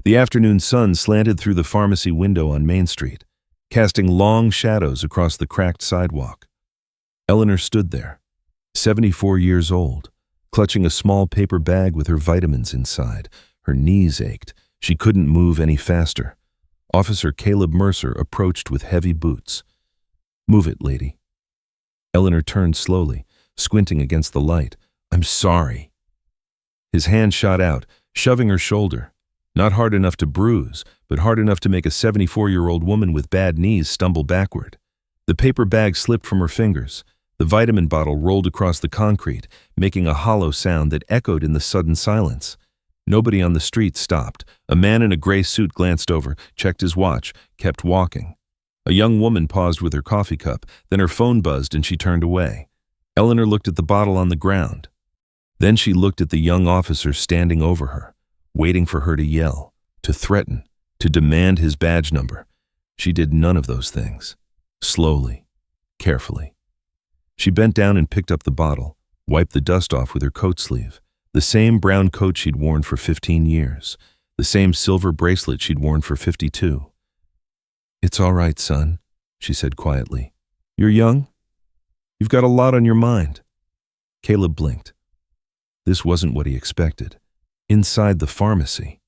The afternoon sun slanted through the pharmacy window on Main Street, casting long shadows across the cracked sidewalk. Eleanor stood there, 74 years old, clutching a small paper bag with her vitamins inside. Her knees ached. She couldn't move any faster. Officer Caleb Mercer approached with heavy boots. "Move it, lady." Eleanor turned slowly, squinting against the light. "I'm sorry." His hand shot out, shoving her shoulder. Not hard enough to bruise, but hard enough to make a 74-year-old woman with bad knees stumble backward. The paper bag slipped from her fingers. The vitamin bottle rolled across the concrete, making a hollow sound that echoed in the sudden silence. Nobody on the street stopped. A man in a gray suit glanced over, checked his watch, kept walking. A young woman paused with her coffee cup, then her phone buzzed and she turned away. Eleanor looked at the bottle on the ground. Then she looked at the young officer standing over her, waiting for her to yell, to threaten, to demand his badge number. She did none of those things. Slowly, carefully. She bent down and picked up the bottle, wiped the dust off with her coat sleeve. The same brown coat she'd worn for 15 years. The same silver bracelet she'd worn for 52. "It's all right, son," she said quietly. "You're young. You've got a lot on your mind." Caleb blinked. This wasn't what he expected. Inside the pharmacy,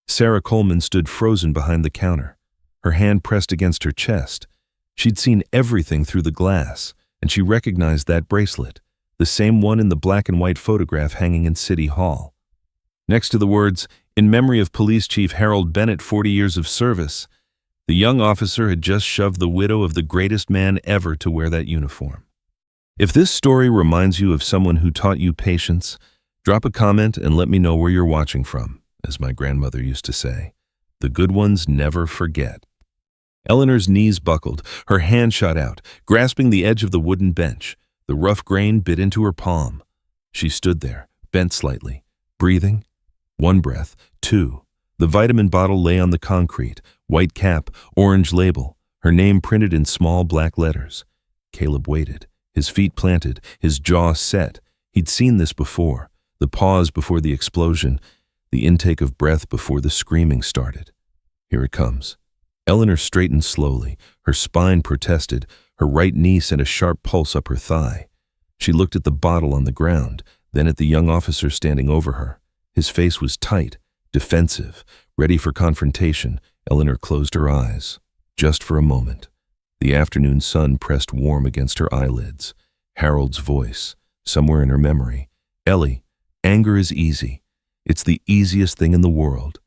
Sarah Coleman stood frozen behind the counter, her hand pressed against her chest. She'd seen everything through the glass, and she recognized that bracelet, the same one in the black and white photograph hanging in City Hall. Next to the words, "In memory of Police Chief Harold Bennett, 40 years of service," the young officer had just shoved the widow of the greatest man ever to wear that uniform. If this story reminds you of someone who taught you patience, drop a comment and let me know where you're watching from, as my grandmother used to say. The good ones never forget. Eleanor's knees buckled, her hand shot out, grasping the edge of the wooden bench. The rough grain bit into her palm. She stood there, bent slightly, breathing. One breath, two. The vitamin bottle lay on the concrete, white cap, orange label, her name printed in small black letters. Caleb waited, his feet planted, his jaw set. He'd seen this before, the pause before the explosion, the intake of breath before the screaming started. Here it comes. Eleanor straightened slowly, her spine protested, her right knee sent a sharp pulse up her thigh. She looked at the bottle on the ground, then at the young officer standing over her. His face was tight, defensive, ready for confrontation. Eleanor closed her eyes, just for a moment. The afternoon sun pressed warm against her eyelids. Harold's voice, somewhere in her memory. "Ellie, anger is easy. It's the easiest thing in the world."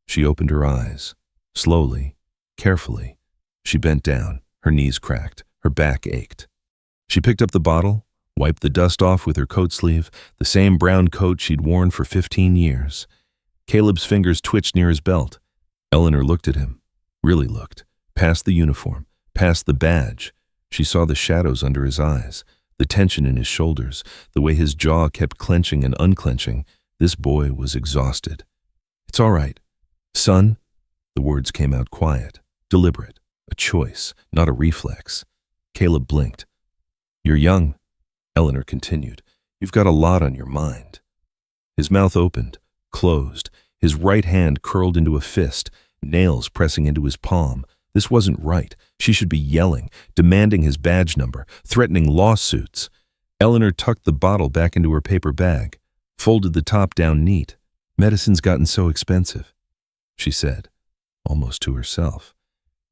She opened her eyes. Slowly, carefully, she bent down, her knees cracked, her back ached. She picked up the bottle, wiped the dust off with her coat sleeve, the same brown coat she'd worn for 15 years. Caleb's fingers twitched near his belt. Eleanor looked at him, really looked, past the uniform, past the badge. She saw the shadows under his eyes, the tension in his shoulders, the way his jaw kept clenching and unclenching. This boy was exhausted. "It's all right, son." The words came out quiet, deliberate, a choice, not a reflex. Caleb blinked. "You're young," Eleanor continued. "You've got a lot on your mind." His mouth opened, closed, his right hand curled into a fist, nails pressing into his palm. This wasn't right. She should be yelling, demanding his badge number, threatening lawsuits. Eleanor tucked the bottle back into her paper bag, folded the top down neat. "Medicine's gotten so expensive," she said, almost to herself.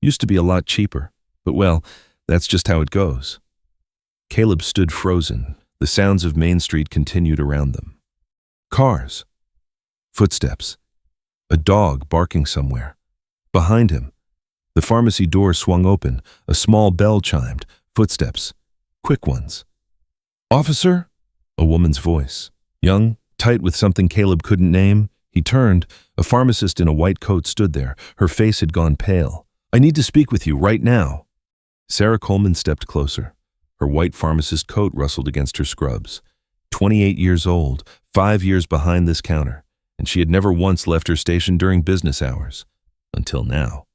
"Used to be a lot cheaper, but well, that's just how it goes." Caleb stood frozen. The sounds of Main Street continued around them. Cars. Footsteps. A dog barking somewhere. Behind him. The pharmacy door swung open. A small bell chimed. Footsteps. Quick ones. "Officer?" A woman's voice. Young, tight with something Caleb couldn't name. He turned. A pharmacist in a white coat stood there. Her face had gone pale. "I need to speak with you right now." Sarah Coleman stepped closer. Her white pharmacist coat rustled against her scrubs. 28 years old, 5 years behind this counter, and she had never once left her station during business hours. Until now.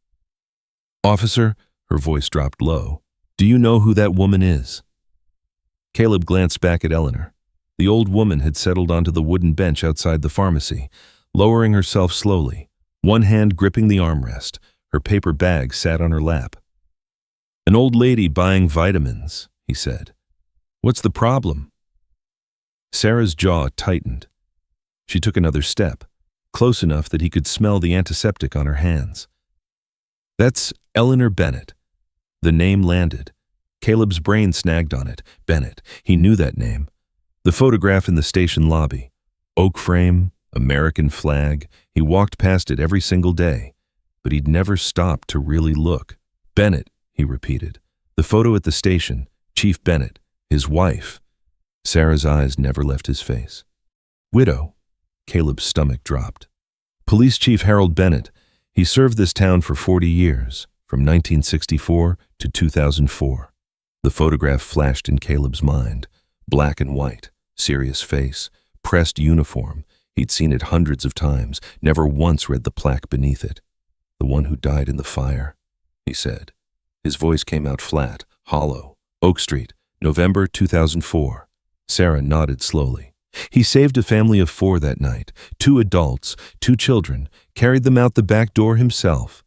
"Officer," her voice dropped low, "do you know who that woman is?" Caleb glanced back at Eleanor. The old woman had settled onto the wooden bench outside the pharmacy, lowering herself slowly, One hand gripping the armrest, her paper bag sat on her lap. "An old lady buying vitamins," he said. "What's the problem?" Sarah's jaw tightened. She took another step, close enough that he could smell the antiseptic on her hands. "That's Eleanor Bennett." The name landed. Caleb's brain snagged on it. Bennett. He knew that name. The photograph in the station lobby. Oak frame, American flag. He walked past it every single day, but he'd never stopped to really look. "Bennett," he repeated. "The photo at the station. Chief Bennett. His wife." Sarah's eyes never left his face. "Widow." Caleb's stomach dropped. "Police Chief Harold Bennett. He served this town for 40 years, from 1964 to 2004. The photograph flashed in Caleb's mind. Black and white, serious face, pressed uniform. He'd seen it hundreds of times, never once read the plaque beneath it. "The one who died in the fire," he said. His voice came out flat, hollow. "Oak Street, November 2004. Sarah nodded slowly. "He saved a family of 4 that night. 2 adults, 2 children, carried them out the back door himself."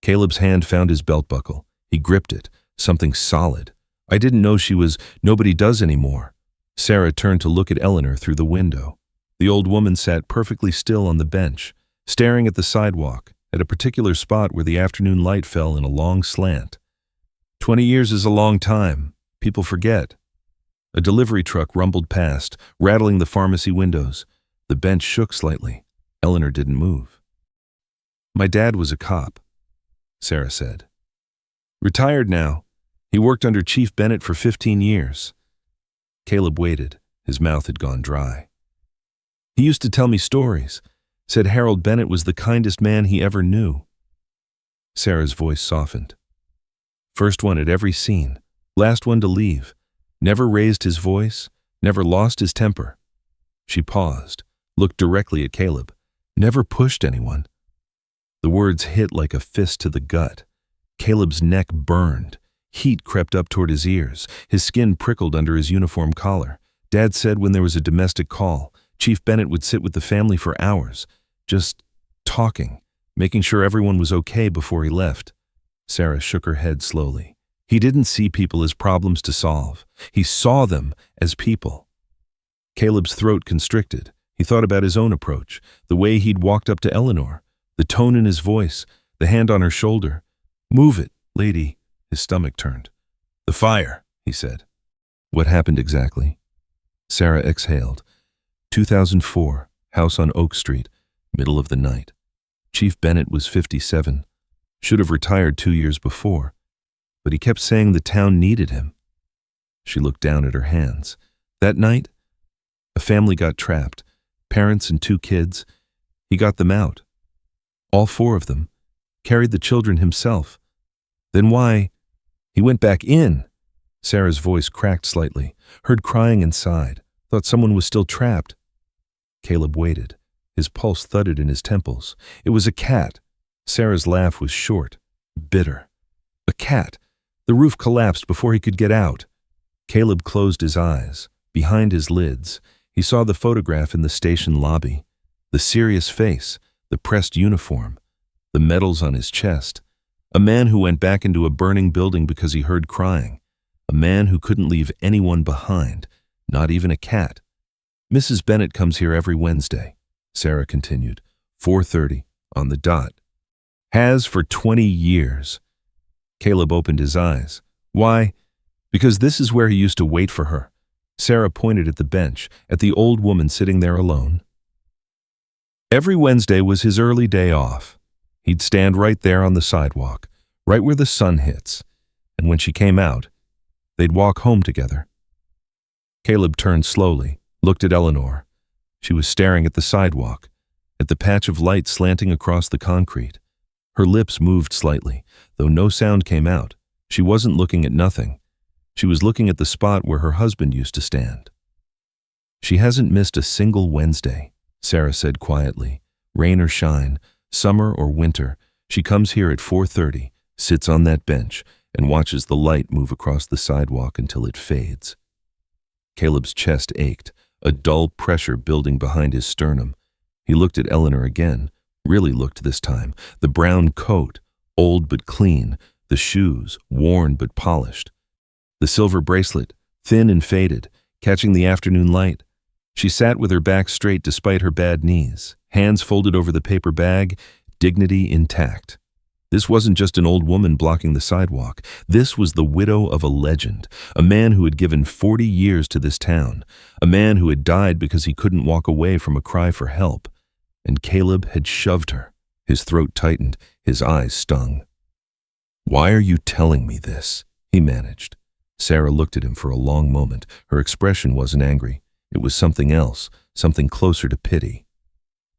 Caleb's hand found his belt buckle. He gripped it, something solid. "I didn't know she was. Nobody does anymore." Sarah turned to look at Eleanor through the window. The old woman sat perfectly still on the bench, staring at the sidewalk, at a particular spot where the afternoon light fell in a long slant. 20 years is a long time. People forget." A delivery truck rumbled past, rattling the pharmacy windows. The bench shook slightly. Eleanor didn't move. "My dad was a cop," Sarah said. "Retired now. He worked under Chief Bennett for 15 years. Caleb waited. His mouth had gone dry. "He used to tell me stories. Said Harold Bennett was the kindest man he ever knew." Sarah's voice softened. "First one at every scene. Last one to leave. Never raised his voice. Never lost his temper." She paused, looked directly at Caleb. "Never pushed anyone." The words hit like a fist to the gut. Caleb's neck burned. Heat crept up toward his ears. His skin prickled under his uniform collar. Dad said when there was a domestic call, Chief Bennett would sit with the family for hours, just talking, making sure everyone was okay before he left. Sarah shook her head slowly. He didn't see people as problems to solve. He saw them as people. Caleb's throat constricted. He thought about his own approach, the way he'd walked up to Eleanor, the tone in his voice, the hand on her shoulder. "Move it, lady." His stomach turned. "The fire," he said. "What happened exactly?" Sarah exhaled. 2004, house on Oak Street, middle of the night. Chief Bennett was 57. Should have retired 2 years before, but he kept saying the town needed him. She looked down at her hands. That night, a family got trapped, parents and 2 kids. He got them out. All 4 of them. Carried the children himself. Then why? He went back in. Sarah's voice cracked slightly. Heard crying inside. Thought someone was still trapped. Caleb waited. His pulse thudded in his temples. It was a cat. Sarah's laugh was short, bitter. A cat. The roof collapsed before he could get out. Caleb closed his eyes. Behind his lids, he saw the photograph in the station lobby. The serious face, the pressed uniform, the medals on his chest. A man who went back into a burning building because he heard crying. A man who couldn't leave anyone behind, not even a cat. "Mrs. Bennett comes here every Wednesday," Sarah continued. 4:30, on the dot. "Has for 20 years. Caleb opened his eyes. "Why?" "Because this is where he used to wait for her." Sarah pointed at the bench, at the old woman sitting there alone. Every Wednesday was his early day off. He'd stand right there on the sidewalk, right where the sun hits, and when she came out, they'd walk home together. Caleb turned slowly, looked at Eleanor. She was staring at the sidewalk, at the patch of light slanting across the concrete. Her lips moved slightly, though no sound came out. She wasn't looking at nothing. She was looking at the spot where her husband used to stand. "She hasn't missed a single Wednesday," Sarah said quietly. "Rain or shine, summer or winter, she comes here at 4:30, sits on that bench, and watches the light move across the sidewalk until it fades." Caleb's chest ached, a dull pressure building behind his sternum. He looked at Eleanor again, really looked this time. The brown coat, old but clean, the shoes, worn but polished. The silver bracelet, thin and faded, catching the afternoon light. She sat with her back straight despite her bad knees, hands folded over the paper bag, dignity intact. This wasn't just an old woman blocking the sidewalk. This was the widow of a legend, a man who had given 40 years to this town, a man who had died because he couldn't walk away from a cry for help. And Caleb had shoved her. His throat tightened, his eyes stung. "Why are you telling me this?" he managed. Sarah looked at him for a long moment. Her expression wasn't angry. It was something else, something closer to pity.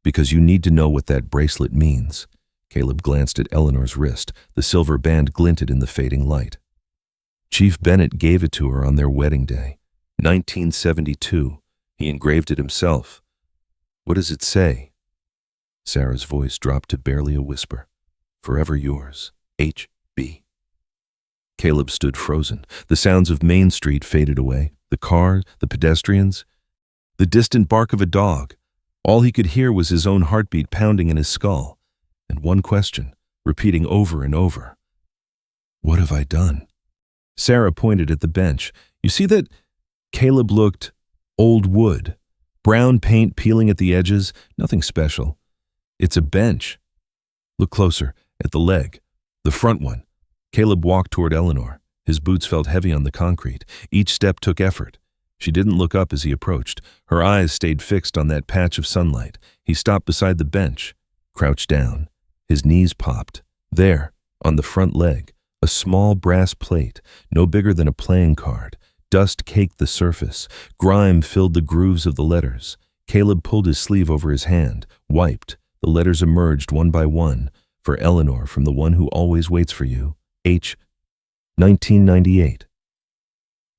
"Because you need to know what that bracelet means." Caleb glanced at Eleanor's wrist. The silver band glinted in the fading light. "Chief Bennett gave it to her on their wedding day, 1972. He engraved it himself." "What does it say?" Sarah's voice dropped to barely a whisper. "Forever yours, H.B." Caleb stood frozen. The sounds of Main Street faded away. The car, the pedestrians, the distant bark of a dog. All he could hear was his own heartbeat pounding in his skull. And one question, repeating over and over. "What have I done?" Sarah pointed at the bench. "You see that?" Caleb looked. Old wood. Brown paint peeling at the edges. Nothing special. "It's a bench." "Look closer, at the leg. The front one." Caleb walked toward Eleanor. His boots felt heavy on the concrete. Each step took effort. She didn't look up as he approached. Her eyes stayed fixed on that patch of sunlight. He stopped beside the bench, crouched down. His knees popped. There, on the front leg, a small brass plate, no bigger than a playing card. Dust caked the surface. Grime filled the grooves of the letters. Caleb pulled his sleeve over his hand, wiped. The letters emerged one by one. "For Eleanor, from the one who always waits for you. H. 1998.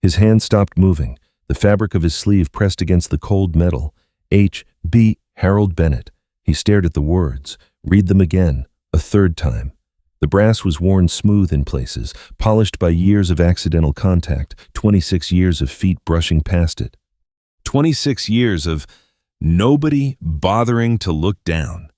His hand stopped moving. The fabric of his sleeve pressed against the cold metal. H.B. Harold Bennett. He stared at the words. Read them again, a third time. The brass was worn smooth in places, polished by years of accidental contact, 26 years of feet brushing past it. 26 years of nobody bothering to look down.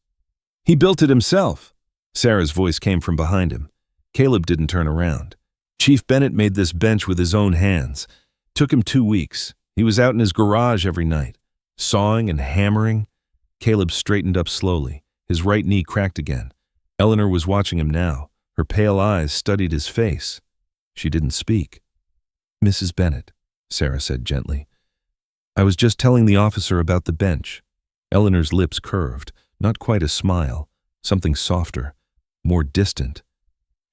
"He built it himself." Sarah's voice came from behind him. Caleb didn't turn around. "Chief Bennett made this bench with his own hands. Took him 2 weeks. He was out in his garage every night, sawing and hammering." Caleb straightened up slowly. His right knee cracked again. Eleanor was watching him now. Her pale eyes studied his face. She didn't speak. "Mrs. Bennett," Sarah said gently, "I was just telling the officer about the bench." Eleanor's lips curved, not quite a smile, something softer, more distant.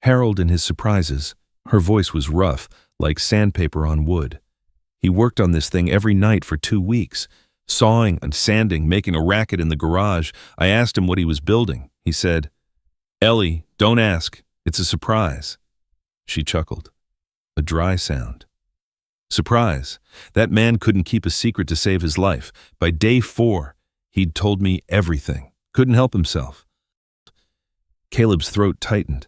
"Harold and his surprises." Her voice was rough, like sandpaper on wood. "He worked on this thing every night for 2 weeks, sawing and sanding, making a racket in the garage. I asked him what he was building. He said, 'Ellie, don't ask. It's a surprise.'" She chuckled. A dry sound. Surprise. That man couldn't keep a secret to save his life. By day 4, he'd told me everything. Couldn't help himself. Caleb's throat tightened.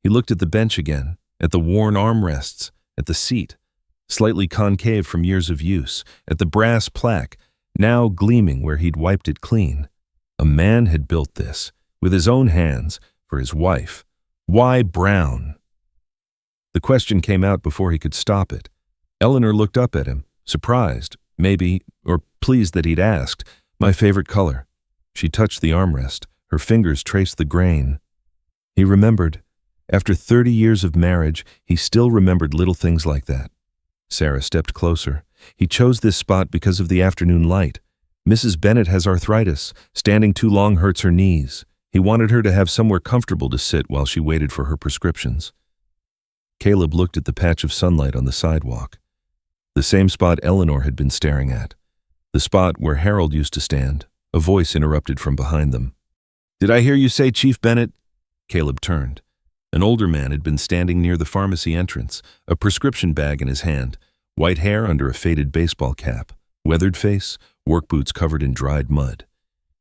He looked at the bench again, at the worn armrests, at the seat, slightly concave from years of use, at the brass plaque, now gleaming where he'd wiped it clean. A man had built this, with his own hands, for his wife. Why Brown? The question came out before he could stop it. Eleanor looked up at him, surprised, maybe, or pleased that he'd asked. "My favorite color." She touched the armrest. Her fingers traced the grain. He remembered. After 30 years of marriage, he still remembered little things like that. Sarah stepped closer. "He chose this spot because of the afternoon light. Mrs. Bennett has arthritis. Standing too long hurts her knees. He wanted her to have somewhere comfortable to sit while she waited for her prescriptions." Caleb looked at the patch of sunlight on the sidewalk. The same spot Eleanor had been staring at. The spot where Harold used to stand. A voice interrupted from behind them. "Did I hear you say Chief Bennett?" Caleb turned. An older man had been standing near the pharmacy entrance, a prescription bag in his hand, white hair under a faded baseball cap, weathered face, work boots covered in dried mud.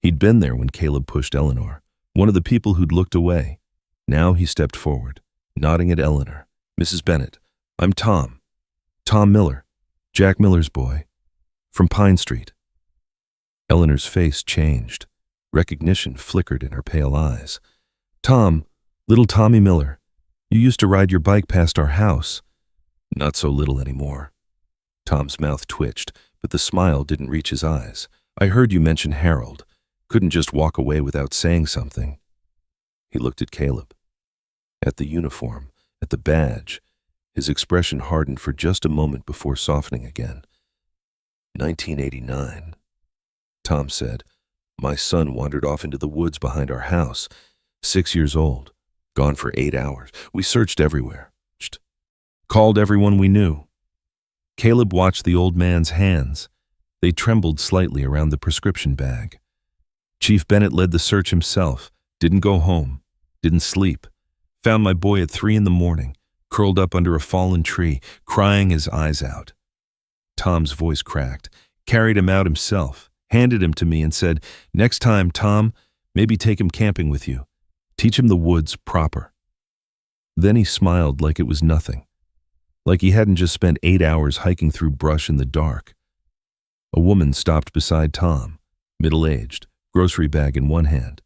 He'd been there when Caleb pushed Eleanor, one of the people who'd looked away. Now he stepped forward, nodding at Eleanor. "Mrs. Bennett, I'm Tom. Tom Miller, Jack Miller's boy, from Pine Street." Eleanor's face changed. Recognition flickered in her pale eyes. "Tom, little Tommy Miller. You used to ride your bike past our house." "Not so little anymore." Tom's mouth twitched, but the smile didn't reach his eyes. "I heard you mention Harold. Couldn't just walk away without saying something." He looked at Caleb. At the uniform, at the badge. His expression hardened for just a moment before softening again. 1989. Tom said, "My son wandered off into the woods behind our house. 6 years old. Gone for 8 hours. We searched everywhere. Called everyone we knew." Caleb watched the old man's hands. They trembled slightly around the prescription bag. "Chief Bennett led the search himself. Didn't go home. Didn't sleep. Found my boy at 3 in the morning, curled up under a fallen tree, crying his eyes out." Tom's voice cracked. "Carried him out himself, handed him to me and said, 'Next time, Tom, maybe take him camping with you. Teach him the woods proper.'" Then he smiled like it was nothing. Like he hadn't just spent 8 hours hiking through brush in the dark. A woman stopped beside Tom, middle-aged, grocery bag in one hand.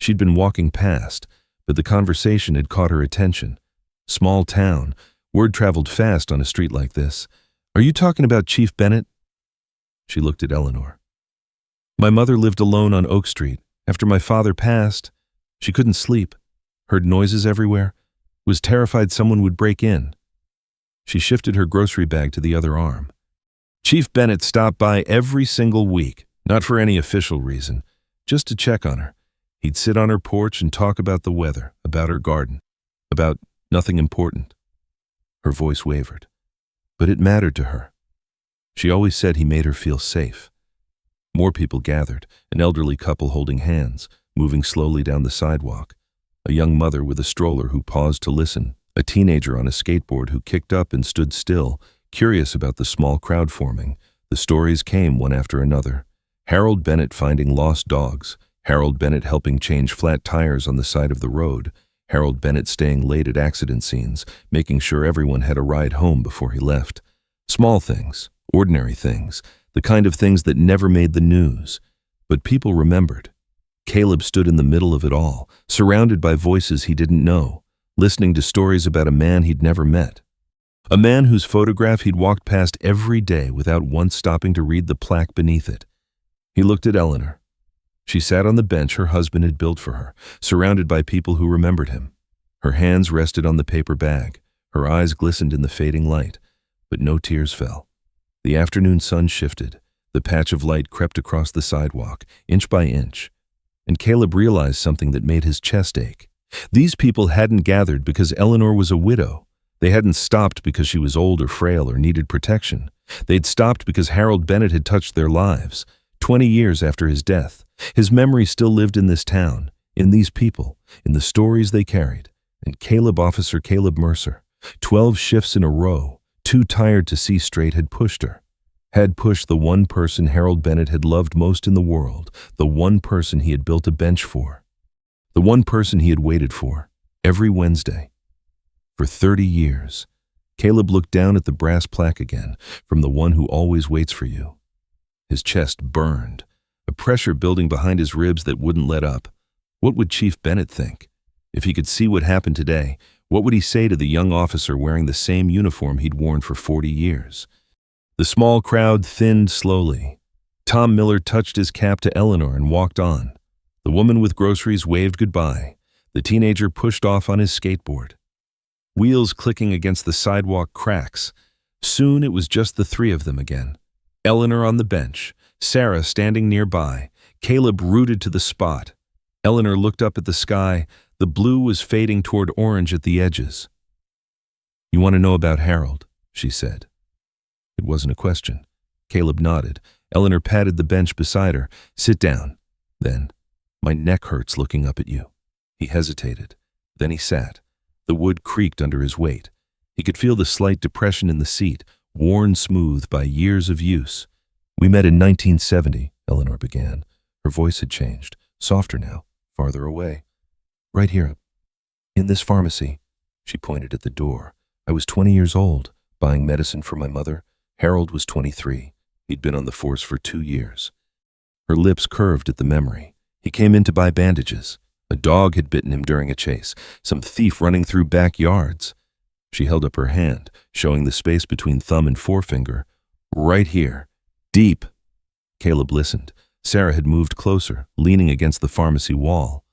She'd been walking past, but the conversation had caught her attention. Small town, word traveled fast on a street like this. "Are you talking about Chief Bennett?" She looked at Eleanor. "My mother lived alone on Oak Street. After my father passed, she couldn't sleep, heard noises everywhere, was terrified someone would break in." She shifted her grocery bag to the other arm. "Chief Bennett stopped by every single week, not for any official reason, just to check on her. He'd sit on her porch and talk about the weather, about her garden, about nothing important." Her voice wavered, but it mattered to her. She always said he made her feel safe. More people gathered, an elderly couple holding hands, moving slowly down the sidewalk, a young mother with a stroller who paused to listen, a teenager on a skateboard who kicked up and stood still, curious about the small crowd forming. The stories came one after another. Harold Bennett finding lost dogs, Harold Bennett helping change flat tires on the side of the road, Harold Bennett staying late at accident scenes, making sure everyone had a ride home before he left. Small things, ordinary things, the kind of things that never made the news. But people remembered. Caleb stood in the middle of it all, surrounded by voices he didn't know, listening to stories about a man he'd never met. A man whose photograph he'd walked past every day without once stopping to read the plaque beneath it. He looked at Eleanor. She sat on the bench her husband had built for her, surrounded by people who remembered him. Her hands rested on the paper bag. Her eyes glistened in the fading light, but no tears fell. The afternoon sun shifted. The patch of light crept across the sidewalk, inch by inch. And Caleb realized something that made his chest ache. These people hadn't gathered because Eleanor was a widow. They hadn't stopped because she was old or frail or needed protection. They'd stopped because Harold Bennett had touched their lives. 20 years after his death, his memory still lived in this town, in these people, in the stories they carried. And Caleb, Officer Caleb Mercer, 12 shifts in a row, too tired to see straight, had pushed her. Had pushed the one person Harold Bennett had loved most in the world, the one person he had built a bench for, the one person he had waited for, every Wednesday. For 30 years, Caleb looked down at the brass plaque again, from the one who always waits for you. His chest burned, a pressure building behind his ribs that wouldn't let up. What would Chief Bennett think? If he could see what happened today, what would he say to the young officer wearing the same uniform he'd worn for 40 years? The small crowd thinned slowly. Tom Miller touched his cap to Eleanor and walked on. The woman with groceries waved goodbye. The teenager pushed off on his skateboard. Wheels clicking against the sidewalk cracks. Soon it was just the three of them again. Eleanor on the bench, Sarah standing nearby, Caleb rooted to the spot. Eleanor looked up at the sky. The blue was fading toward orange at the edges. "You want to know about Harold?" she said. It wasn't a question. Caleb nodded. Eleanor patted the bench beside her. "Sit down." Then, "My neck hurts looking up at you." He hesitated. Then he sat. The wood creaked under his weight. He could feel the slight depression in the seat, worn smooth by years of use. "We met in 1970, Eleanor began. Her voice had changed, softer now, farther away. "Right here, in this pharmacy." She pointed at the door. "I was 20 years old, buying medicine for my mother. Harold was 23. He'd been on the force for 2 years. Her lips curved at the memory. He came in to buy bandages. A dog had bitten him during a chase, some thief running through backyards. She held up her hand, showing the space between thumb and forefinger. Right here. Deep. Caleb listened. Sarah had moved closer, leaning against the pharmacy wall.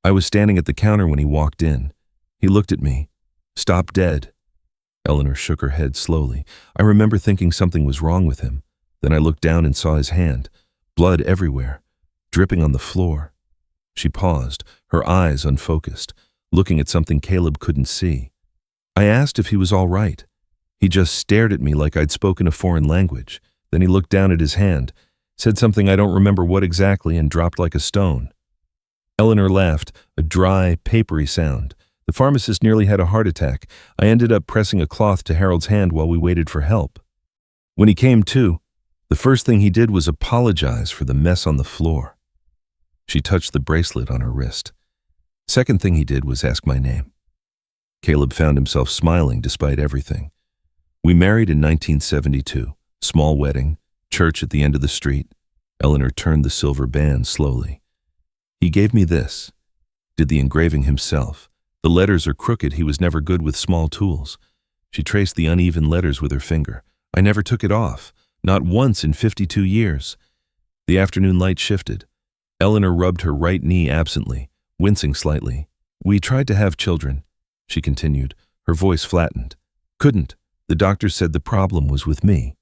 I was standing at the counter when he walked in. He looked at me. Stopped dead. Eleanor shook her head slowly. I remember thinking something was wrong with him. Then I looked down and saw his hand. Blood everywhere, dripping on the floor. She paused, her eyes unfocused, looking at something Caleb couldn't see. I asked if he was all right. He just stared at me like I'd spoken a foreign language. Then he looked down at his hand, said something I don't remember what exactly, and dropped like a stone. Eleanor laughed, a dry, papery sound. The pharmacist nearly had a heart attack. I ended up pressing a cloth to Harold's hand while we waited for help. When he came to, the first thing he did was apologize for the mess on the floor. She touched the bracelet on her wrist. Second thing he did was ask my name. Caleb found himself smiling despite everything. We married in 1972. Small wedding, church at the end of the street. Eleanor turned the silver band slowly. He gave me this. Did the engraving himself. The letters are crooked. He was never good with small tools. She traced the uneven letters with her finger. I never took it off. Not once in 52 years. The afternoon light shifted. Eleanor rubbed her right knee absently, wincing slightly. We tried to have children, she continued, her voice flattened. Couldn't. The doctor said the problem was with me.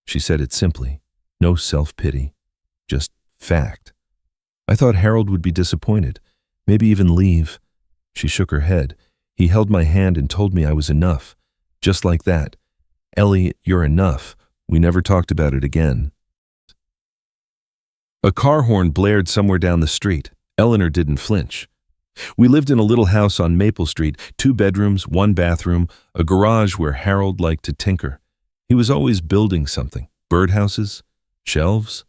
She said it simply. No self-pity. Just fact. I thought Harold would be disappointed, maybe even leave. She shook her head. He held my hand and told me I was enough. Just like that. Ellie, you're enough. We never talked about it again. A car horn blared somewhere down the street. Eleanor didn't flinch. We lived in a little house on Maple Street, 2 bedrooms, 1 bathroom, a garage where Harold liked to tinker. He was always building something. Birdhouses? Shelves?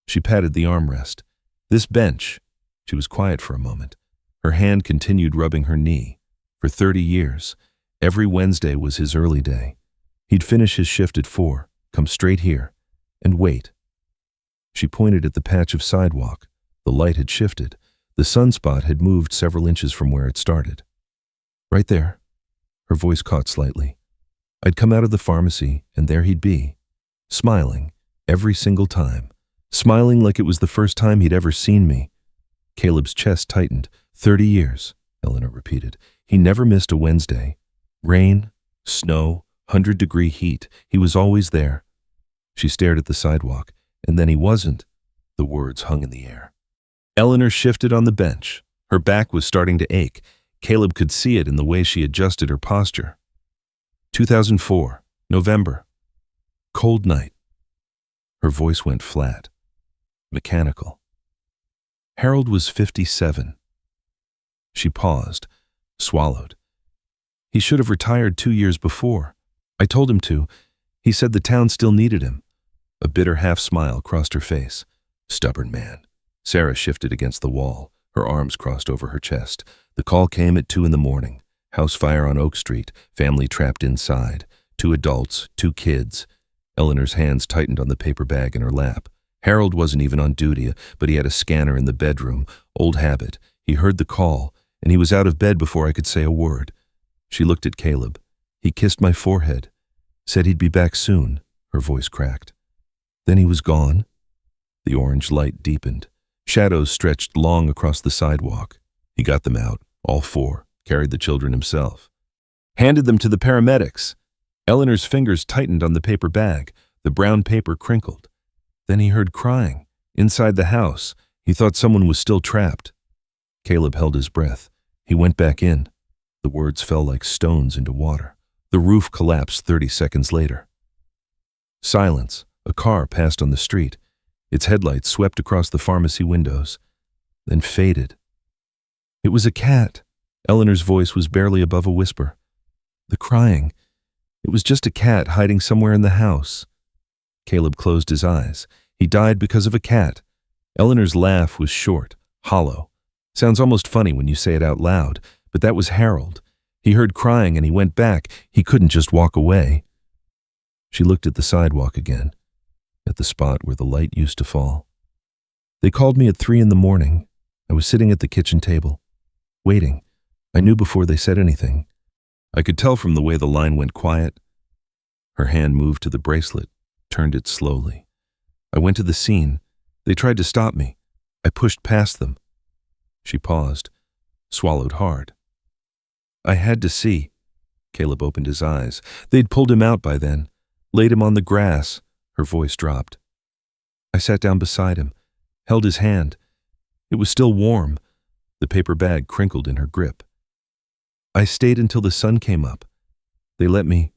She patted the armrest. This bench. She was quiet for a moment. Her hand continued rubbing her knee. For 30 years, every Wednesday was his early day. He'd finish his shift at 4, come straight here, and wait. She pointed at the patch of sidewalk. The light had shifted. The sunspot had moved several inches from where it started. Right there. Her voice caught slightly. I'd come out of the pharmacy, and there he'd be, smiling every single time, smiling like it was the first time he'd ever seen me. Caleb's chest tightened. 30 years, Eleanor repeated. He never missed a Wednesday. Rain, snow, 100-degree heat. He was always there. She stared at the sidewalk. And then he wasn't. The words hung in the air. Eleanor shifted on the bench. Her back was starting to ache. Caleb could see it in the way she adjusted her posture. 2004, November. Cold night. Her voice went flat, mechanical. Harold was 57. She paused, swallowed. He should have retired 2 years before. I told him to. He said the town still needed him. A bitter half-smile crossed her face. Stubborn man. Sarah shifted against the wall, her arms crossed over her chest. The call came at 2 a.m. House fire on Oak Street, family trapped inside. 2 adults, 2 kids. Eleanor's hands tightened on the paper bag in her lap. Harold wasn't even on duty, but he had a scanner in the bedroom. Old habit. He heard the call, and he was out of bed before I could say a word. She looked at Caleb. He kissed my forehead. Said he'd be back soon. Her voice cracked. Then he was gone. The orange light deepened. Shadows stretched long across the sidewalk. He got them out, all 4, carried the children himself. Handed them to the paramedics. Eleanor's fingers tightened on the paper bag. The brown paper crinkled. Then he heard crying. Inside the house, he thought someone was still trapped. Caleb held his breath. He went back in. The words fell like stones into water. The roof collapsed 30 seconds later. Silence. A car passed on the street. Its headlights swept across the pharmacy windows, then faded. It was a cat. Eleanor's voice was barely above a whisper. The crying. It was just a cat hiding somewhere in the house. Caleb closed his eyes. He died because of a cat. Eleanor's laugh was short, hollow. Sounds almost funny when you say it out loud, but that was Harold. He heard crying and he went back. He couldn't just walk away. She looked at the sidewalk again, at the spot where the light used to fall. They called me at 3 in the morning. I was sitting at the kitchen table, waiting. I knew before they said anything. I could tell from the way the line went quiet. Her hand moved to the bracelet, turned it slowly. I went to the scene. They tried to stop me. I pushed past them. She paused, swallowed hard. I had to see. Caleb opened his eyes. They'd pulled him out by then, laid him on the grass. Her voice dropped. I sat down beside him, held his hand. It was still warm. The paper bag crinkled in her grip. I stayed until the sun came up. They let me.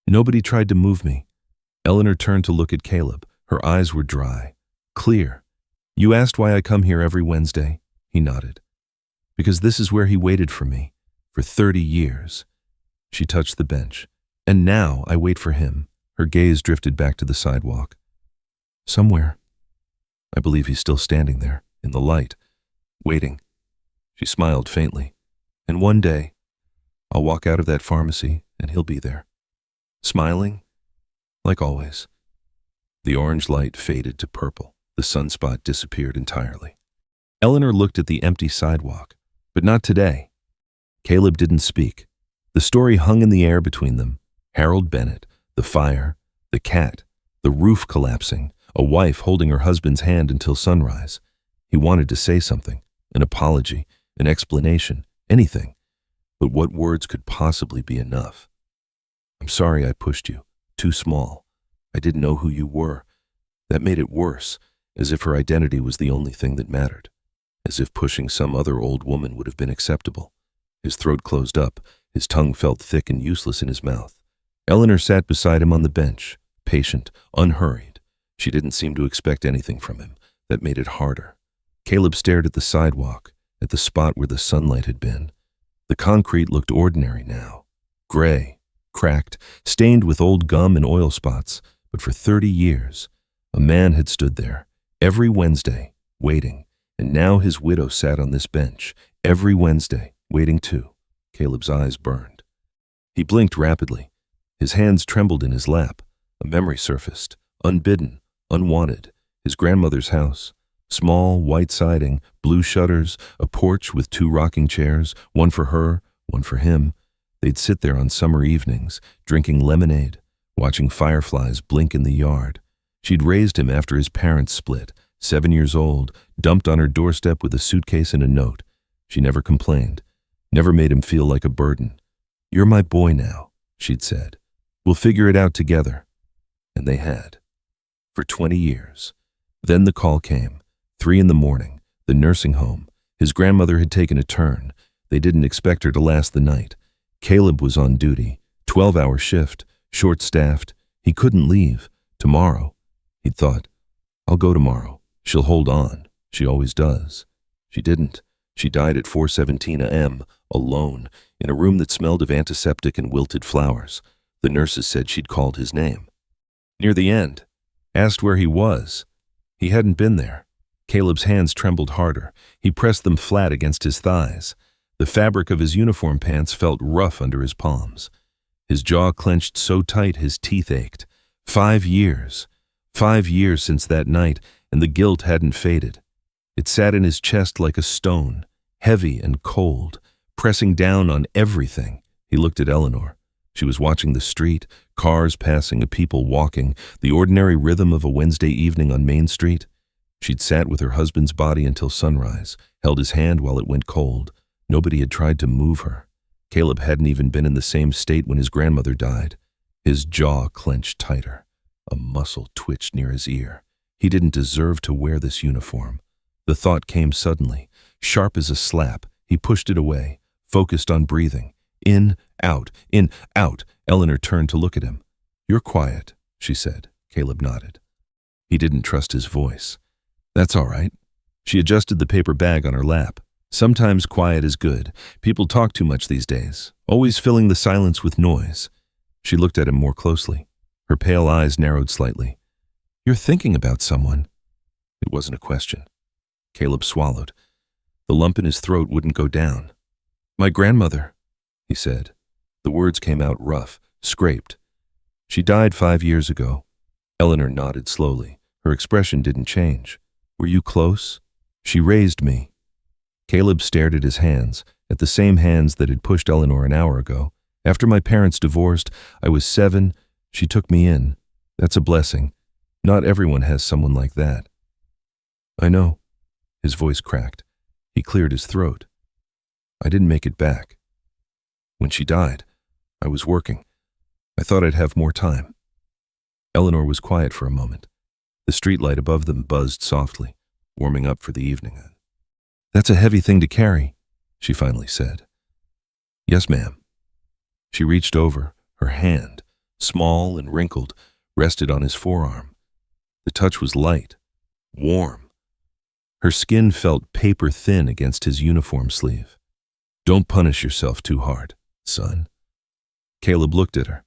Nobody tried to move me. Eleanor turned to look at Caleb. Her eyes were dry, clear. You asked why I come here every Wednesday? He nodded. Because this is where he waited for me, for 30 years. She touched the bench. And now I wait for him. Her gaze drifted back to the sidewalk. Somewhere. I believe he's still standing there, in the light, waiting. She smiled faintly. And one day, I'll walk out of that pharmacy and he'll be there. Smiling, like always. The orange light faded to purple. The sunspot disappeared entirely. Eleanor looked at the empty sidewalk, but not today. Caleb didn't speak. The story hung in the air between them. Harold Bennett, the fire, the cat, the roof collapsing, a wife holding her husband's hand until sunrise. He wanted to say something, an apology, an explanation, anything. But what words could possibly be enough? I'm sorry I pushed you. Too small. I didn't know who you were. That made it worse, as if her identity was the only thing that mattered. As if pushing some other old woman would have been acceptable. His throat closed up. His tongue felt thick and useless in his mouth. Eleanor sat beside him on the bench, patient, unhurried. She didn't seem to expect anything from him. That made it harder. Caleb stared at the sidewalk, at the spot where the sunlight had been. The concrete looked ordinary now. Gray, cracked, stained with old gum and oil spots. But for 30 years, a man had stood there, every Wednesday, waiting. And now his widow sat on this bench, every Wednesday, waiting too. Caleb's eyes burned. He blinked rapidly. His hands trembled in his lap. A memory surfaced, unbidden, unwanted. His grandmother's house. Small, white siding, blue shutters, a porch with 2 rocking chairs, one for her, one for him. They'd sit there on summer evenings, drinking lemonade, watching fireflies blink in the yard. She'd raised him after his parents split, 7 years old, dumped on her doorstep with a suitcase and a note. She never complained, never made him feel like a burden. You're my boy now, she'd said. We'll figure it out together. And they had. For 20 years. Then the call came. 3 in the morning, the nursing home. His grandmother had taken a turn. They didn't expect her to last the night. Caleb was on duty, 12-hour shift, short-staffed. He couldn't leave. Tomorrow. He'd thought, I'll go tomorrow. She'll hold on. She always does. She didn't. She died at 4:17 a.m., alone, in a room that smelled of antiseptic and wilted flowers. The nurses said she'd called his name. Near the end, asked where he was. He hadn't been there. Caleb's hands trembled harder. He pressed them flat against his thighs. The fabric of his uniform pants felt rough under his palms. His jaw clenched so tight his teeth ached. 5 years. 5 years since that night, and the guilt hadn't faded. It sat in his chest like a stone, heavy and cold, pressing down on everything. He looked at Eleanor. She was watching the street, cars passing, people walking, the ordinary rhythm of a Wednesday evening on Main Street. She'd sat with her husband's body until sunrise, held his hand while it went cold. Nobody had tried to move her. Caleb hadn't even been in the same state when his grandmother died. His jaw clenched tighter. A muscle twitched near his ear. He didn't deserve to wear this uniform. The thought came suddenly, sharp as a slap. He pushed it away, focused on breathing. In, out, in, out. Eleanor turned to look at him. You're quiet, she said. Caleb nodded. He didn't trust his voice. That's all right. She adjusted the paper bag on her lap. Sometimes quiet is good. People talk too much these days, always filling the silence with noise. She looked at him more closely. Her pale eyes narrowed slightly. You're thinking about someone. It wasn't a question. Caleb swallowed. The lump in his throat wouldn't go down. My grandmother, he said. The words came out rough, scraped. She died 5 years ago. Eleanor nodded slowly. Her expression didn't change. Were you close? She raised me. Caleb stared at his hands, at the same hands that had pushed Eleanor an hour ago. After my parents divorced, I was 7. She took me in. That's a blessing. Not everyone has someone like that. I know. His voice cracked. He cleared his throat. I didn't make it back. When she died, I was working. I thought I'd have more time. Eleanor was quiet for a moment. The streetlight above them buzzed softly, warming up for the evening. That's a heavy thing to carry, she finally said. Yes, ma'am. She reached over. Her hand, small and wrinkled, rested on his forearm. The touch was light, warm. Her skin felt paper thin against his uniform sleeve. Don't punish yourself too hard, son. Caleb looked at her.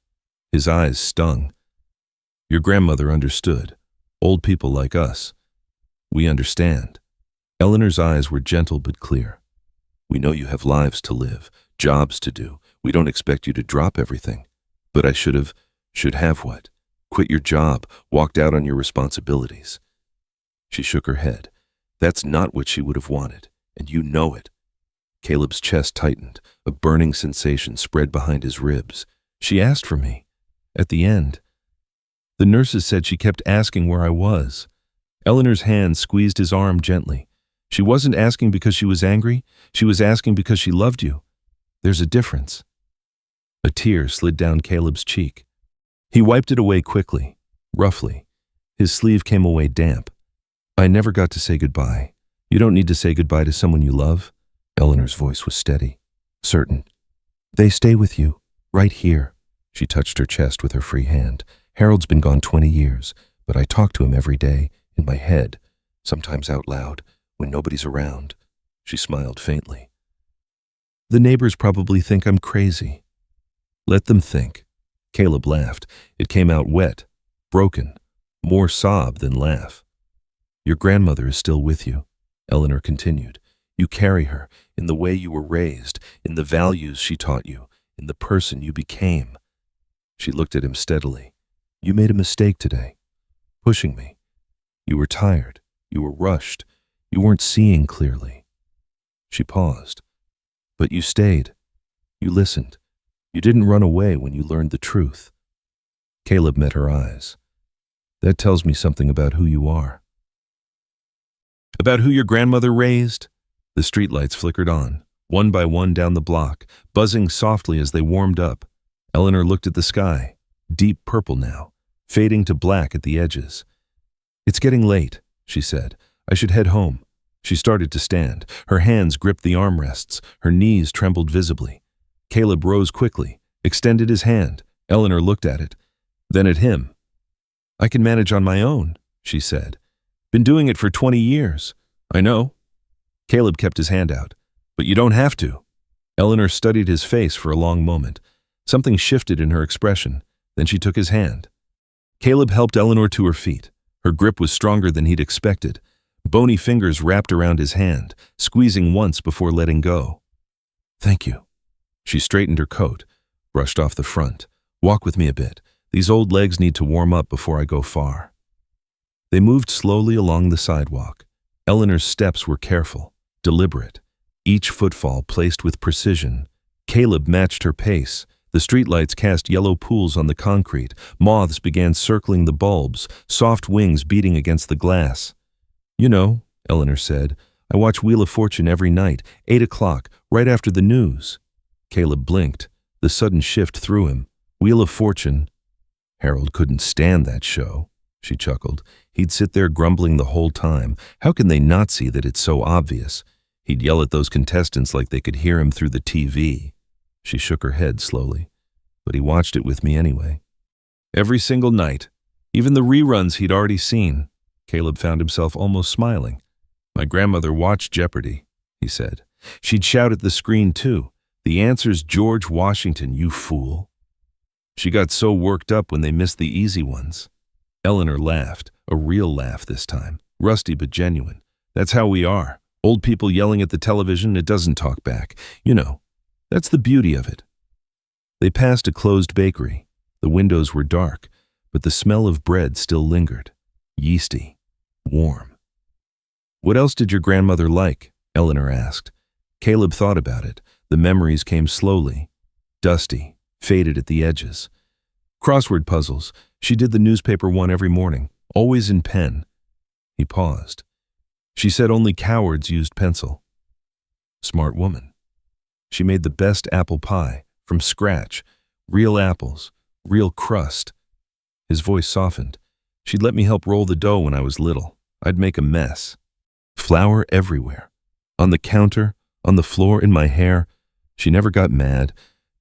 His eyes stung. Your grandmother understood. Old people like us. We understand. Eleanor's eyes were gentle but clear. We know you have lives to live, jobs to do. We don't expect you to drop everything. But I should have what? Quit your job, walked out on your responsibilities. She shook her head. That's not what she would have wanted, and you know it. Caleb's chest tightened. A burning sensation spread behind his ribs. She asked for me. At the end. The nurses said she kept asking where I was. Eleanor's hand squeezed his arm gently. She wasn't asking because she was angry. She was asking because she loved you. There's a difference. A tear slid down Caleb's cheek. He wiped it away quickly, roughly. His sleeve came away damp. I never got to say goodbye. You don't need to say goodbye to someone you love. Eleanor's voice was steady, certain. They stay with you, right here. She touched her chest with her free hand. Harold's been gone 20 years, but I talk to him every day, in my head, sometimes out loud, when nobody's around. She smiled faintly. The neighbors probably think I'm crazy. Let them think. Caleb laughed. It came out wet, broken, more sob than laugh. Your grandmother is still with you, Eleanor continued. You carry her in the way you were raised, in the values she taught you, in the person you became. She looked at him steadily. You made a mistake today, pushing me. You were tired. You were rushed. You weren't seeing clearly. She paused. But you stayed. You listened. You didn't run away when you learned the truth. Caleb met her eyes. That tells me something about who you are. About who your grandmother raised? The streetlights flickered on, one by one down the block, buzzing softly as they warmed up. Eleanor looked at the sky, deep purple now, fading to black at the edges. It's getting late, she said. I should head home. She started to stand. Her hands gripped the armrests. Her knees trembled visibly. Caleb rose quickly, extended his hand. Eleanor looked at it, then at him. I can manage on my own, she said. Been doing it for 20 years. I know. Caleb kept his hand out. But you don't have to. Eleanor studied his face for a long moment. Something shifted in her expression. Then she took his hand. Caleb helped Eleanor to her feet. Her grip was stronger than he'd expected. Bony fingers wrapped around his hand, squeezing once before letting go. Thank you. She straightened her coat, brushed off the front. Walk with me a bit. These old legs need to warm up before I go far. They moved slowly along the sidewalk. Eleanor's steps were careful, deliberate, each footfall placed with precision. Caleb matched her pace. The streetlights cast yellow pools on the concrete. Moths began circling the bulbs, soft wings beating against the glass. You know, Eleanor said, I watch Wheel of Fortune every night, 8 o'clock, right after the news. Caleb blinked. The sudden shift threw him. Wheel of Fortune. Harold couldn't stand that show, she chuckled. He'd sit there grumbling the whole time. How can they not see that it's so obvious? He'd yell at those contestants like they could hear him through the TV. She shook her head slowly, but he watched it with me anyway. Every single night, even the reruns he'd already seen. Caleb found himself almost smiling. My grandmother watched Jeopardy, he said. She'd shout at the screen too. The answer's George Washington, you fool. She got so worked up when they missed the easy ones. Eleanor laughed, a real laugh this time, rusty but genuine. That's how we are. Old people yelling at the television, it doesn't talk back. You know, that's the beauty of it. They passed a closed bakery. The windows were dark, but the smell of bread still lingered, yeasty, warm. What else did your grandmother like? Eleanor asked. Caleb thought about it. The memories came slowly, dusty, faded at the edges. Crossword puzzles. She did the newspaper one every morning, always in pen. He paused. She said only cowards used pencil. Smart woman. She made the best apple pie, from scratch, real apples, real crust. His voice softened. She'd let me help roll the dough when I was little. I'd make a mess. Flour everywhere. On the counter, on the floor, in my hair. She never got mad,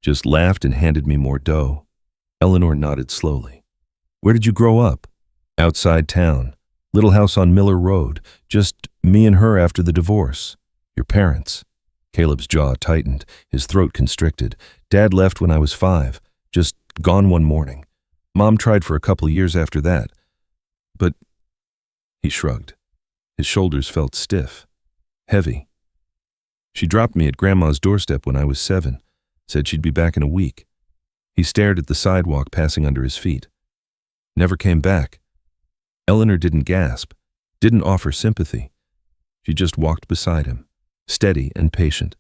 just laughed and handed me more dough. Eleanor nodded slowly. Where did you grow up? Outside town. Little house on Miller Road. Just me and her after the divorce. Your parents. Caleb's jaw tightened, his throat constricted. Dad left when I was 5, just gone one morning. Mom tried for a couple years after that. But he shrugged. His shoulders felt stiff, heavy. She dropped me at Grandma's doorstep when I was 7, said she'd be back in a week. He stared at the sidewalk passing under his feet. Never came back. Eleanor didn't gasp, didn't offer sympathy. She just walked beside him, steady and patient.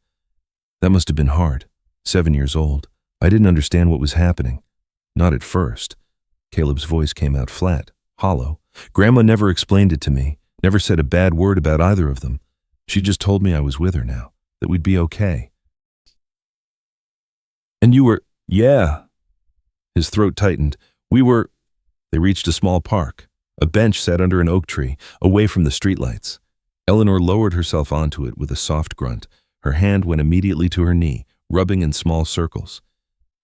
That must have been hard. 7 years old. I didn't understand what was happening. Not at first. Caleb's voice came out flat, hollow. Grandma never explained it to me, never said a bad word about either of them. She just told me I was with her now, that we'd be okay. And you were, yeah. His throat tightened. They reached a small park. A bench sat under an oak tree, away from the streetlights. Eleanor lowered herself onto it with a soft grunt. Her hand went immediately to her knee, rubbing in small circles.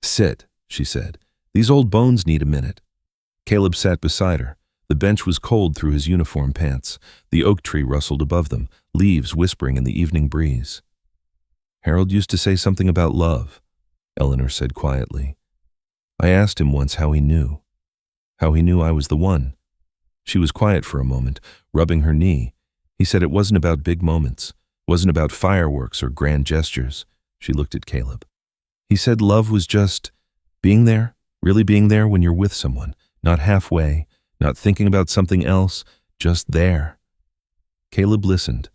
Sit, she said. These old bones need a minute. Caleb sat beside her. The bench was cold through his uniform pants. The oak tree rustled above them, leaves whispering in the evening breeze. Harold used to say something about love, Eleanor said quietly. I asked him once how he knew I was the one. She was quiet for a moment, rubbing her knee. He said it wasn't about big moments, wasn't about fireworks or grand gestures. She looked at Caleb. He said love was just being there, really being there when you're with someone, not halfway, not thinking about something else, just there. Caleb listened.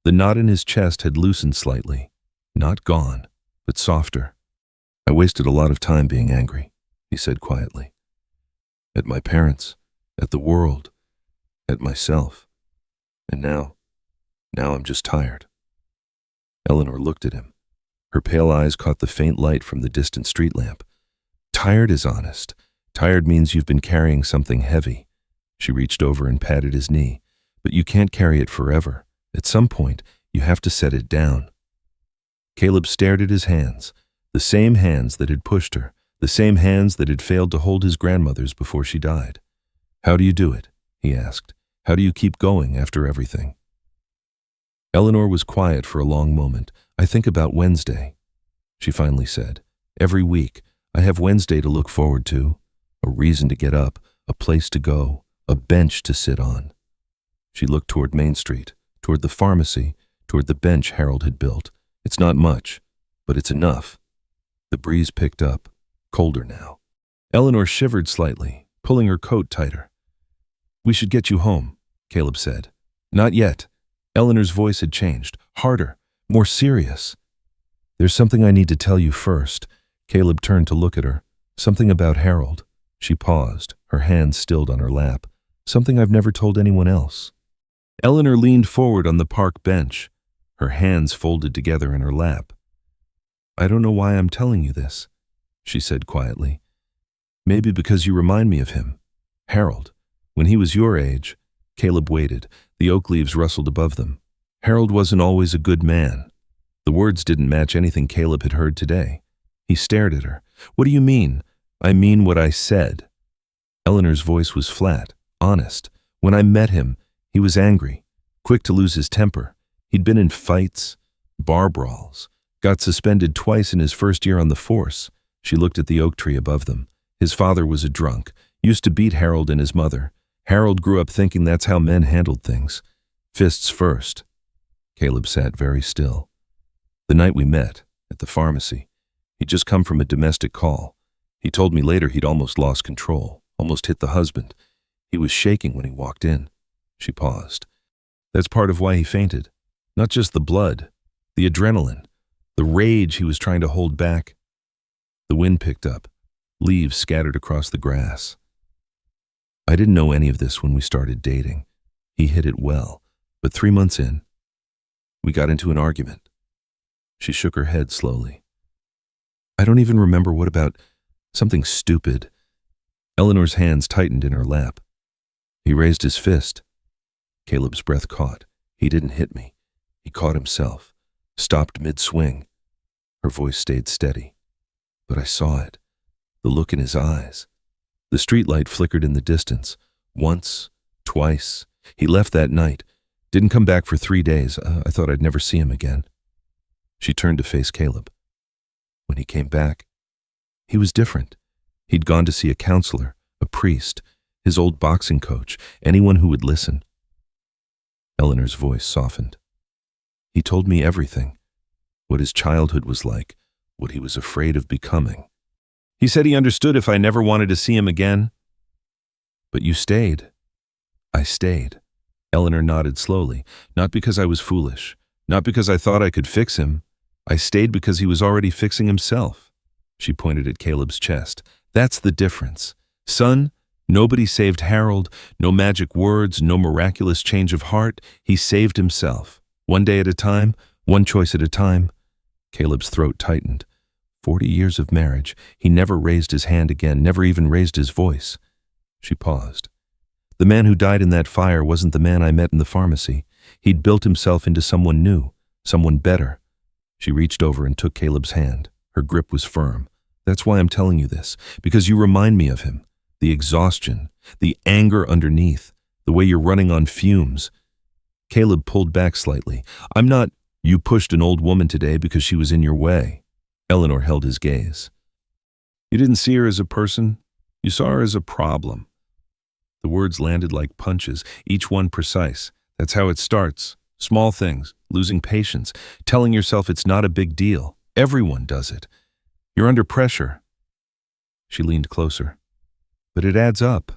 The knot in his chest had loosened slightly, not gone, but softer. I wasted a lot of time being angry, he said quietly. At my parents, at the world, at myself. And now I'm just tired. Eleanor looked at him. Her pale eyes caught the faint light from the distant street lamp. Tired is honest. Tired means you've been carrying something heavy. She reached over and patted his knee. But you can't carry it forever. At some point, you have to set it down. Caleb stared at his hands, the same hands that had pushed her, the same hands that had failed to hold his grandmother's before she died. How do you do it? He asked. How do you keep going after everything? Eleanor was quiet for a long moment. I think about Wednesday, she finally said. Every week, I have Wednesday to look forward to, a reason to get up, a place to go, a bench to sit on. She looked toward Main Street, toward the pharmacy, toward the bench Harold had built. It's not much, but it's enough. The breeze picked up, colder now. Eleanor shivered slightly, pulling her coat tighter. We should get you home, Caleb said. Not yet. Eleanor's voice had changed, harder, more serious. There's something I need to tell you first. Caleb turned to look at her. Something about Harold. She paused, her hands stilled on her lap. Something I've never told anyone else. Eleanor leaned forward on the park bench, her hands folded together in her lap. I don't know why I'm telling you this, she said quietly. Maybe because you remind me of him. Harold. When he was your age. Caleb waited. The oak leaves rustled above them. Harold wasn't always a good man. The words didn't match anything Caleb had heard today. He stared at her. What do you mean? I mean what I said. Eleanor's voice was flat, honest. When I met him, he was angry, quick to lose his temper. He'd been in fights, bar brawls, got suspended twice in his first year on the force. She looked at the oak tree above them. His father was a drunk, used to beat Harold and his mother. Harold grew up thinking that's how men handled things. Fists first. Caleb sat very still. The night we met, at the pharmacy, he'd just come from a domestic call. He told me later he'd almost lost control, almost hit the husband. He was shaking when he walked in. She paused. That's part of why he fainted. Not just the blood, the adrenaline, the rage he was trying to hold back. The wind picked up. Leaves scattered across the grass. I didn't know any of this when we started dating. He hid it well, but 3 months in, we got into an argument. She shook her head slowly. I don't even remember what about. Something stupid. Eleanor's hands tightened in her lap. He raised his fist. Caleb's breath caught. He didn't hit me. He caught himself, stopped mid-swing. Her voice stayed steady. But I saw it, the look in his eyes. The streetlight flickered in the distance. Once, twice. He left that night. Didn't come back for 3 days. I thought I'd never see him again. She turned to face Caleb. When he came back, he was different. He'd gone to see a counselor, a priest, his old boxing coach, anyone who would listen. Eleanor's voice softened. He told me everything. What his childhood was like, what he was afraid of becoming. He said he understood if I never wanted to see him again. But you stayed. I stayed. Eleanor nodded slowly, not because I was foolish, not because I thought I could fix him. I stayed because he was already fixing himself. She pointed at Caleb's chest. That's the difference. Son, nobody saved Harold, no magic words, no miraculous change of heart. He saved himself. 1 day at a time, one choice at a time. Caleb's throat tightened. 40 years of marriage. He never raised his hand again, never even raised his voice. She paused. The man who died in that fire wasn't the man I met in the pharmacy. He'd built himself into someone new, someone better. She reached over and took Caleb's hand. Her grip was firm. That's why I'm telling you this, because you remind me of him. The exhaustion, the anger underneath, the way you're running on fumes. Caleb pulled back slightly. I'm not. You pushed an old woman today because she was in your way. Eleanor held his gaze. You didn't see her as a person. You saw her as a problem. The words landed like punches, each one precise. That's how it starts. Small things, losing patience, telling yourself it's not a big deal. Everyone does it. You're under pressure. She leaned closer. But it adds up.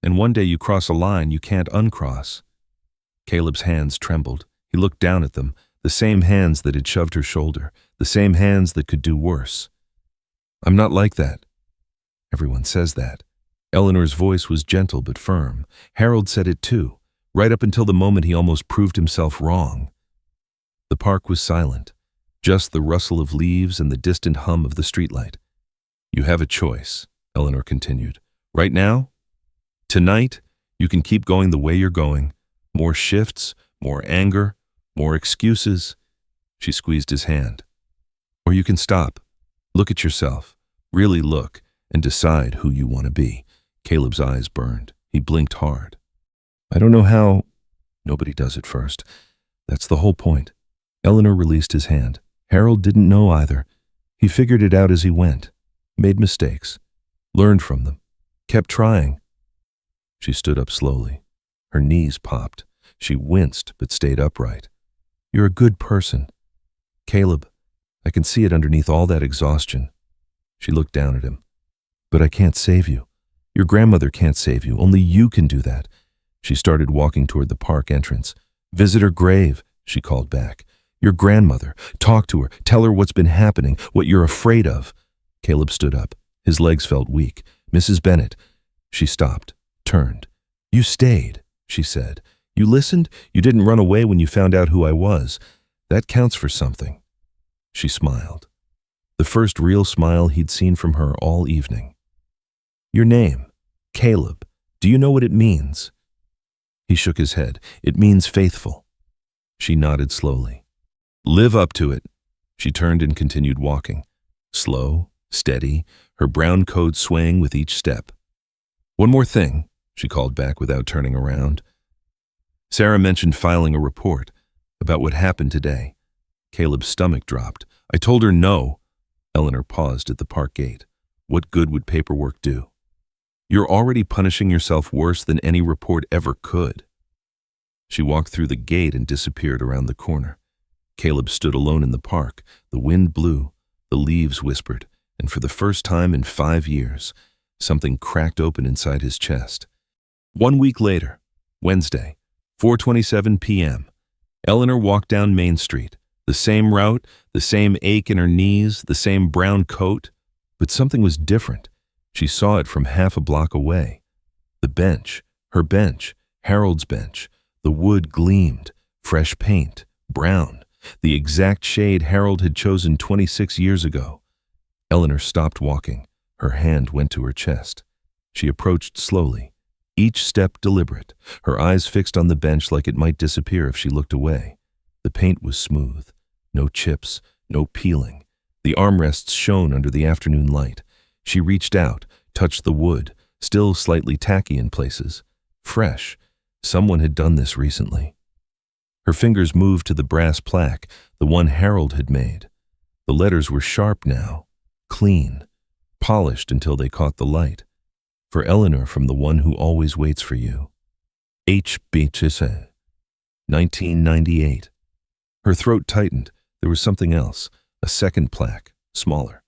And one day you cross a line you can't uncross. Caleb's hands trembled. He looked down at them, the same hands that had shoved her shoulder, the same hands that could do worse. I'm not like that. Everyone says that. Eleanor's voice was gentle but firm. Harold said it too, right up until the moment he almost proved himself wrong. The park was silent, just the rustle of leaves and the distant hum of the streetlight. You have a choice, Eleanor continued. Right now? Tonight, you can keep going the way you're going. More shifts, more anger, more excuses. She squeezed his hand. Or you can stop, look at yourself, really look, and decide who you want to be. Caleb's eyes burned. He blinked hard. I don't know how. Nobody does it first. That's the whole point. Eleanor released his hand. Harold didn't know either. He figured it out as he went, made mistakes, learned from them, kept trying. She stood up slowly. Her knees popped. She winced but stayed upright. You're a good person. Caleb, I can see it underneath all that exhaustion. She looked down at him. But I can't save you. Your grandmother can't save you. Only you can do that. She started walking toward the park entrance. Visit her grave, she called back. Your grandmother. Talk to her. Tell her what's been happening, what you're afraid of. Caleb stood up. His legs felt weak. Mrs. Bennett. She stopped, turned. You stayed, she said. You listened. You didn't run away when you found out who I was. That counts for something. She smiled. The first real smile he'd seen from her all evening. Your name, Caleb. Do you know what it means? He shook his head. It means faithful. She nodded slowly. Live up to it. She turned and continued walking. Slow, steady, her brown coat swaying with each step. One more thing, she called back without turning around. Sarah mentioned filing a report about what happened today. Caleb's stomach dropped. I told her no. Eleanor paused at the park gate. What good would paperwork do? You're already punishing yourself worse than any report ever could. She walked through the gate and disappeared around the corner. Caleb stood alone in the park. The wind blew, the leaves whispered, and for the first time in 5 years, something cracked open inside his chest. 1 week later, Wednesday, 4:27 p.m. Eleanor walked down Main Street. The same route, the same ache in her knees, the same brown coat. But something was different. She saw it from half a block away. The bench, her bench, Harold's bench. The wood gleamed, fresh paint, brown, the exact shade Harold had chosen 26 years ago. Eleanor stopped walking. Her hand went to her chest. She approached slowly, each step deliberate, her eyes fixed on the bench like it might disappear if she looked away. The paint was smooth. No chips, no peeling. The armrests shone under the afternoon light. She reached out, touched the wood, still slightly tacky in places. Fresh. Someone had done this recently. Her fingers moved to the brass plaque, the one Harold had made. The letters were sharp now, clean, polished until they caught the light. For Eleanor from the one who always waits for you. HBCC. 1998. Her throat tightened. There was something else, a second plaque, smaller.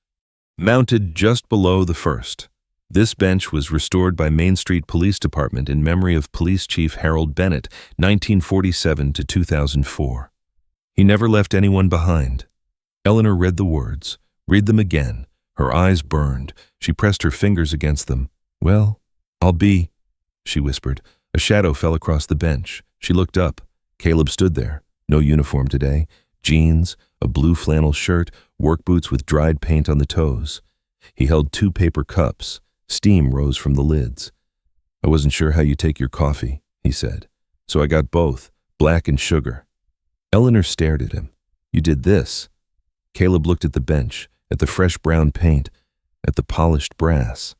Mounted just below the first. This bench was restored by Main Street Police Department in memory of Police Chief Harold Bennett, 1947 to 2004. He never left anyone behind. Eleanor read the words, read them again. Her eyes burned. She pressed her fingers against them. "Well, I'll be," she whispered. A shadow fell across the bench. She looked up. Caleb stood there. No uniform today. Jeans, a blue flannel shirt, work boots with dried paint on the toes. He held 2 paper cups. Steam rose from the lids. "I wasn't sure how you take your coffee," he said. "So I got both, black and sugar." Eleanor stared at him. "You did this." Caleb looked at the bench, at the fresh brown paint, at the polished brass.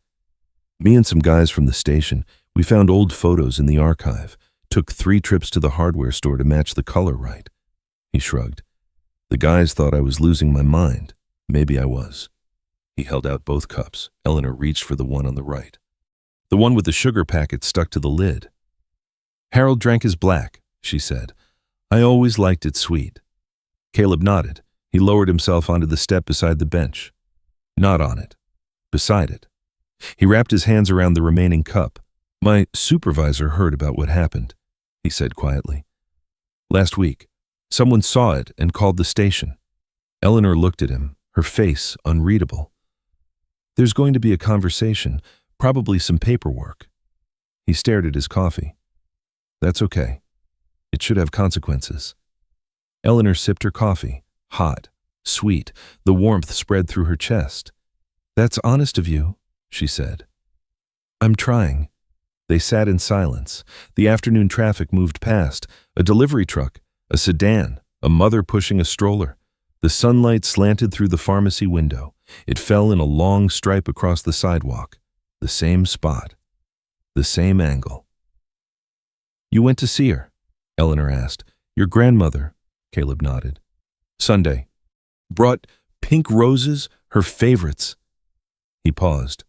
"Me and some guys from the station, we found old photos in the archive, took 3 trips to the hardware store to match the color right." He shrugged. "The guys thought I was losing my mind. Maybe I was." He held out both cups. Eleanor reached for the one on the right. The one with the sugar packet stuck to the lid. "Harold drank his black," she said. "I always liked it sweet." Caleb nodded. He lowered himself onto the step beside the bench. Not on it. Beside it. He wrapped his hands around the remaining cup. "My supervisor heard about what happened," he said quietly. "Last week. Someone saw it and called the station." Eleanor looked at him, her face unreadable. "There's going to be a conversation, probably some paperwork." He stared at his coffee. "That's okay. It should have consequences." Eleanor sipped her coffee, hot, sweet, the warmth spread through her chest. "That's honest of you," she said. "I'm trying." They sat in silence. The afternoon traffic moved past, a delivery truck, a sedan, a mother pushing a stroller. The sunlight slanted through the pharmacy window. It fell in a long stripe across the sidewalk. The same spot. The same angle. "You went to see her?" Eleanor asked. "Your grandmother?" Caleb nodded. "Sunday. Brought pink roses, her favorites." He paused.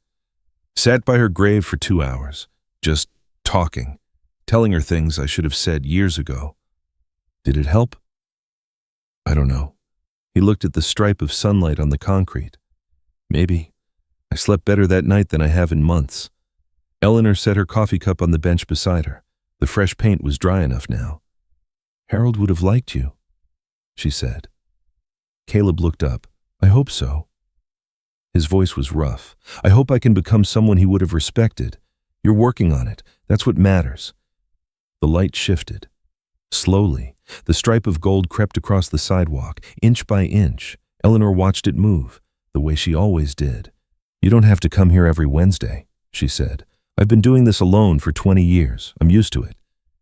"Sat by her grave for 2 hours. Just talking. Telling her things I should have said years ago. Did it help?" "I don't know." He looked at the stripe of sunlight on the concrete. "Maybe. I slept better that night than I have in months." Eleanor set her coffee cup on the bench beside her. The fresh paint was dry enough now. "Harold would have liked you," she said. Caleb looked up. "I hope so." His voice was rough. "I hope I can become someone he would have respected. You're working on it. That's what matters." The light shifted. Slowly, the stripe of gold crept across the sidewalk, inch by inch. Eleanor watched it move, the way she always did. "You don't have to come here every Wednesday," she said. "I've been doing this alone for 20 years. I'm used to it."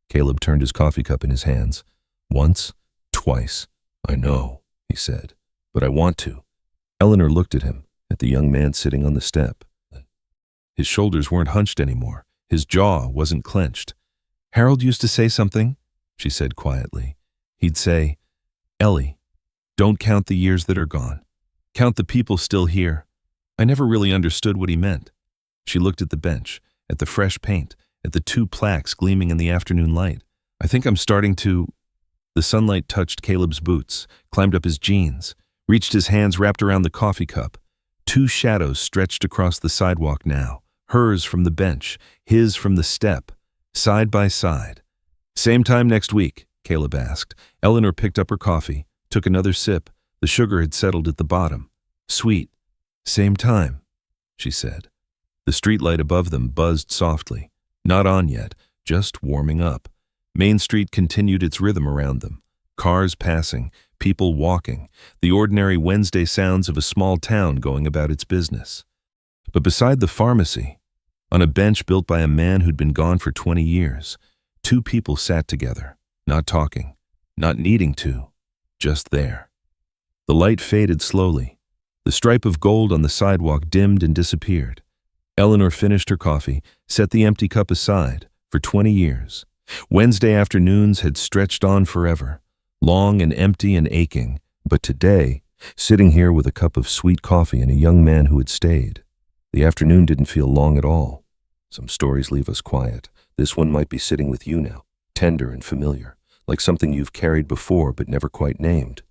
Caleb turned his coffee cup in his hands. "Once, twice. I know," he said, "but I want to." Eleanor looked at him, at the young man sitting on the step. His shoulders weren't hunched anymore. His jaw wasn't clenched. "Harold used to say something," she said quietly. He'd say, "Ellie, don't count the years that are gone. Count the people still here." I never really understood what he meant. She looked at the bench, at the fresh paint, at the 2 plaques gleaming in the afternoon light. "I think I'm starting to—" The sunlight touched Caleb's boots, climbed up his jeans, reached his hands wrapped around the coffee cup. 2 shadows stretched across the sidewalk now, hers from the bench, his from the step, side by side. Same time next week, Caleb asked. Eleanor picked up her coffee, took another sip. The sugar had settled at the bottom. Sweet. Same time, she said. The streetlight above them buzzed softly. Not on yet, just warming up. Main Street continued its rhythm around them. Cars passing, people walking, the ordinary Wednesday sounds of a small town going about its business. But beside the pharmacy, on a bench built by a man who'd been gone for 20 years, two people sat together, not talking, not needing to, just there. The light faded slowly. The stripe of gold on the sidewalk dimmed and disappeared. Eleanor finished her coffee, set the empty cup aside. For 20 years, Wednesday afternoons had stretched on forever, long and empty and aching. But today, sitting here with a cup of sweet coffee and a young man who had stayed, the afternoon didn't feel long at all. Some stories leave us quiet. This one might be sitting with you now, tender and familiar, like something you've carried before but never quite named.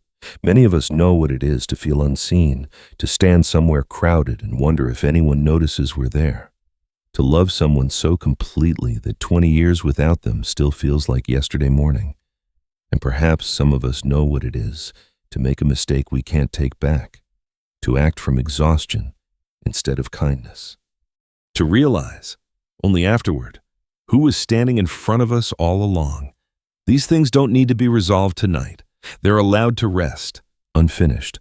Many of us know what it is to feel unseen, to stand somewhere crowded and wonder if anyone notices we're there. To love someone so completely that 20 years without them still feels like yesterday morning. And perhaps some of us know what it is to make a mistake we can't take back, to act from exhaustion instead of kindness. To realize, only afterward, who was standing in front of us all along. These things don't need to be resolved tonight. They're allowed to rest, unfinished,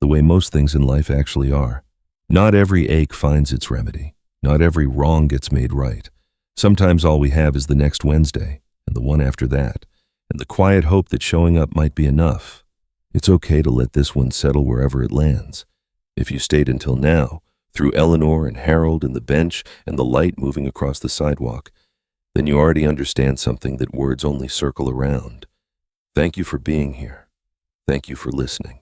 the way most things in life actually are. Not every ache finds its remedy. Not every wrong gets made right. Sometimes all we have is the next Wednesday, and the one after that, and the quiet hope that showing up might be enough. It's okay to let this one settle wherever it lands. If you stayed until now, through Eleanor and Harold and the bench and the light moving across the sidewalk, then you already understand something that words only circle around. Thank you for being here. Thank you for listening.